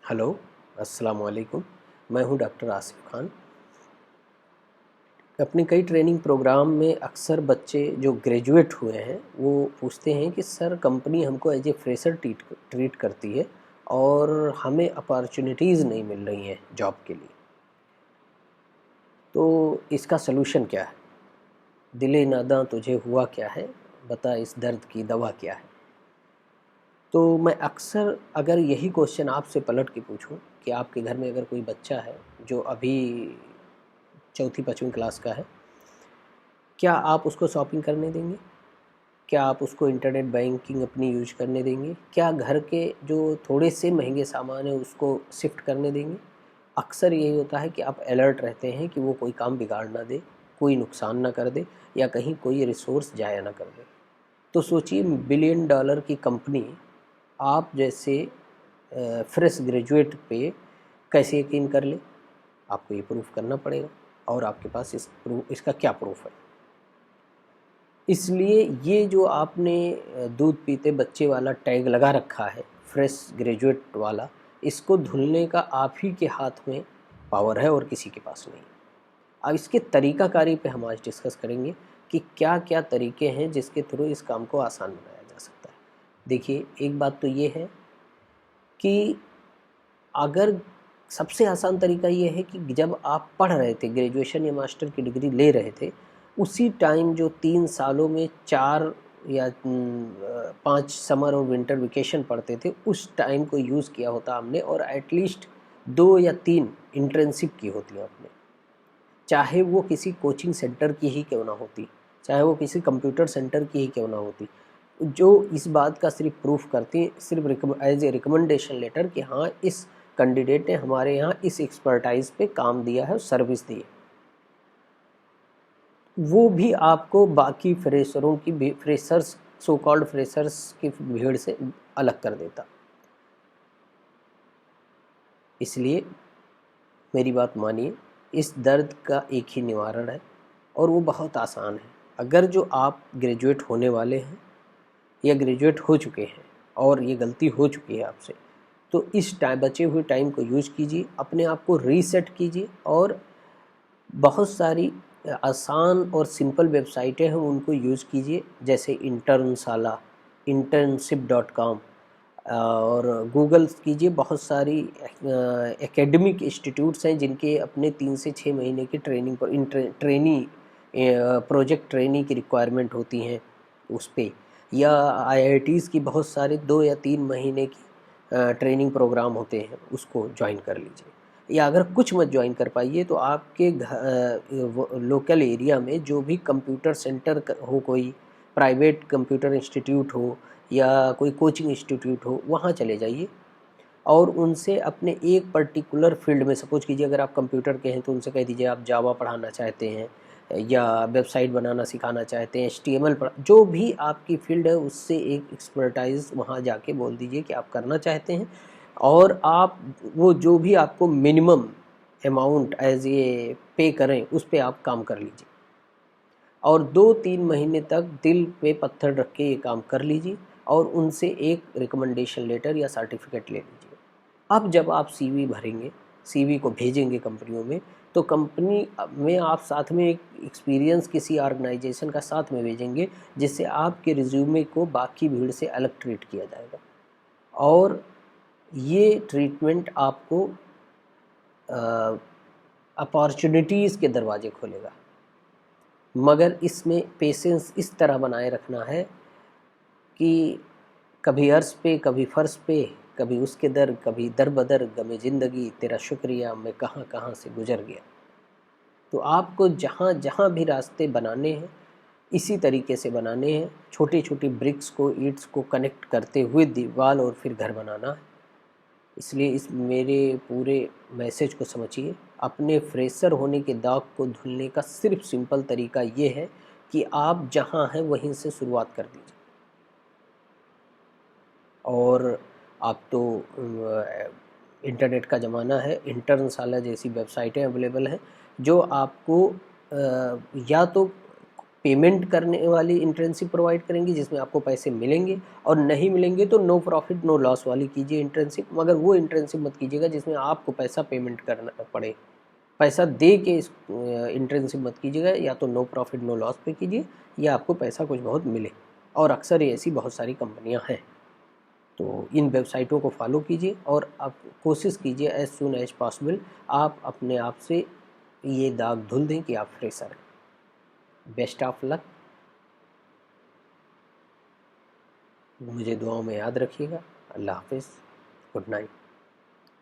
Hello, अस्सलाम वालेकुम। मैं हूं डॉक्टर आसिफ खान। अपने कई ट्रेनिंग प्रोग्राम में अक्सर बच्चे जो ग्रेजुएट हुए हैं वो पूछते हैं कि सर कंपनी हमको एज ए फ्रेशर ट्रीट करती है और हमें अपॉर्चुनिटीज़ नहीं मिल रही हैं जॉब के लिए। तो इसका सलूशन क्या है? दिले नादां तुझे हुआ क्या है, बता इस दर्द की दवा क्या है। तो मैं अक्सर अगर यही क्वेश्चन आपसे पलट के पूछूं कि आपके घर में अगर कोई बच्चा है जो अभी चौथी पाँचवीं क्लास का है, क्या आप उसको शॉपिंग करने देंगे? क्या आप उसको इंटरनेट बैंकिंग अपनी यूज करने देंगे? क्या घर के जो थोड़े से महंगे सामान है उसको शिफ्ट करने देंगे? अक्सर यही होता है कि आप अलर्ट रहते हैं कि वो कोई काम बिगाड़ ना दे, कोई नुकसान ना कर दे या कहीं कोई रिसोर्स ज़ाया ना कर दे। तो सोचिए, बिलियन डॉलर की कंपनी आप जैसे फ्रेश ग्रेजुएट पे कैसे यकीन कर ले? आपको ये प्रूफ करना पड़ेगा और आपके पास इसका क्या प्रूफ है? इसलिए ये जो आपने दूध पीते बच्चे वाला टैग लगा रखा है, फ्रेश ग्रेजुएट वाला, इसको धुलने का आप ही के हाथ में पावर है और किसी के पास नहीं। अब इसके तरीकाकारी पे हम आज डिस्कस करेंगे कि क्या-क्या तरीके हैं जिसके थ्रू इस काम को आसान बनाया जा सकता है। देखिए, एक बात तो ये है कि अगर सबसे आसान तरीका ये है कि जब आप पढ़ रहे थे, ग्रेजुएशन या मास्टर की डिग्री ले रहे थे, उसी टाइम जो 3 सालों में 4 या 5 समर और विंटर वेकेशन पड़ते थे, उस टाइम को यूज़ किया होता हमने और एटलीस्ट 2 या 3 इंटर्नशिप की होती आपने। चाहे वो किसी कोचिंग सेंटर की ही क्यों ना होती, चाहे वो किसी कंप्यूटर सेंटर की ही क्यों ना होती, जो इस बात का सिर्फ प्रूफ करती, सिर्फ एज ए रिकमेंडेशन लेटर कि हाँ, इस कैंडिडेट ने हमारे यहाँ इस एक्सपर्टाइज पे काम दिया है, सर्विस दी है। वो भी आपको बाकी फ्रेशरों की फ्रेशर्स, सो कॉल्ड फ्रेशर्स की भीड़ से अलग कर देता। इसलिए मेरी बात मानिए, इस दर्द का एक ही निवारण है और वो बहुत आसान है। अगर जो आप ग्रेजुएट होने वाले हैं या ग्रेजुएट हो चुके हैं और ये गलती हो चुकी है आपसे, तो इस टाइम बचे हुए टाइम को यूज कीजिए, अपने आप को रीसेट कीजिए और बहुत सारी आसान और सिंपल वेबसाइटें हैं उनको यूज़ कीजिए, जैसे इंटर्नशाला, internship.com, और गूगल कीजिए। बहुत सारी एकेडमिक इंस्टीट्यूट्स हैं जिनके अपने 3 से 6 महीने की ट्रेनिंग पर ट्रेनी प्रोजेक्ट ट्रेनी की रिक्वायरमेंट होती हैं उस पे, या आईआईटीज़ की बहुत सारे 2 या 3 महीने की ट्रेनिंग प्रोग्राम होते हैं, उसको ज्वाइन कर लीजिए। या अगर कुछ मत ज्वाइन कर पाइए तो आपके लोकल एरिया में जो भी कंप्यूटर सेंटर हो, कोई प्राइवेट कंप्यूटर इंस्टीट्यूट हो या कोई कोचिंग इंस्टीट्यूट हो, वहाँ चले जाइए और उनसे अपने एक पर्टिकुलर फील्ड में, सपोज कीजिए अगर आप कंप्यूटर के हैं तो उनसे कह दीजिए आप जावा पढ़ाना चाहते हैं या वेबसाइट बनाना सिखाना चाहते हैं, एचटीएमएल जो भी आपकी फील्ड है उससे एक एक्सपर्टाइज वहाँ जाके बोल दीजिए कि आप करना चाहते हैं और आप वो जो भी आपको मिनिमम अमाउंट एज ए पे करें उस पर आप काम कर लीजिए और 2-3 महीने तक दिल पे पत्थर रख के ये काम कर लीजिए और उनसे एक रिकमेंडेशन लेटर या सर्टिफिकेट ले लीजिए। अब जब आप सीवी भरेंगे, सीवी को भेजेंगे कंपनियों में, तो कंपनी में आप साथ में एक एक्सपीरियंस किसी ऑर्गेनाइजेशन का साथ में भेजेंगे जिससे आपके रिज्यूमे को बाकी भीड़ से अलग ट्रीट किया जाएगा और ये ट्रीटमेंट आपको अपॉर्चुनिटीज़ के दरवाजे खोलेगा। मगर इसमें पेशेंस इस तरह बनाए रखना है कि कभी अर्श पे, कभी फ़र्श पे, कभी उसके दर, कभी दर बदर, गमे ज़िंदगी तेरा शुक्रिया मैं कहाँ कहाँ से गुज़र गया। तो आपको जहाँ जहाँ भी रास्ते बनाने हैं इसी तरीके से बनाने हैं, छोटी छोटी ब्रिक्स को, ईंट्स को कनेक्ट करते हुए दीवार और फिर घर बनाना है। इसलिए इस मेरे पूरे मैसेज को समझिए। अपने फ्रेशर होने के दाग को धुलने का सिर्फ सिंपल तरीका ये है कि आप जहाँ हैं वहीं से शुरुआत कर दीजिए और आप तो इंटरनेट का ज़माना है, इंटर्नशाला जैसी वेबसाइटें अवेलेबल हैं जो आपको या तो पेमेंट करने वाली इंटर्नशिप प्रोवाइड करेंगे जिसमें आपको पैसे मिलेंगे, और नहीं मिलेंगे तो नो प्रॉफिट नो लॉस वाली कीजिए इंटर्नशिप। मगर वो इंटर्नशिप मत कीजिएगा जिसमें आपको पैसा पेमेंट करना पड़े, पैसा दे के इस इंटर्नशिप मत कीजिएगा। या तो नो प्रॉफिट नो लॉस पे कीजिए या आपको पैसा कुछ बहुत मिले, और अक्सर ऐसी बहुत सारी कंपनियां हैं। तो इन वेबसाइटों को फॉलो कीजिए और आप कोशिश कीजिए एज सुन एज पॉसिबल आप अपने आप से ये दाग धुल दें कि आप फ्रेशर हैं। Best of luck. मुझे दुआओं में याद रखिएगा। अल्लाह हाफिज़। Good night.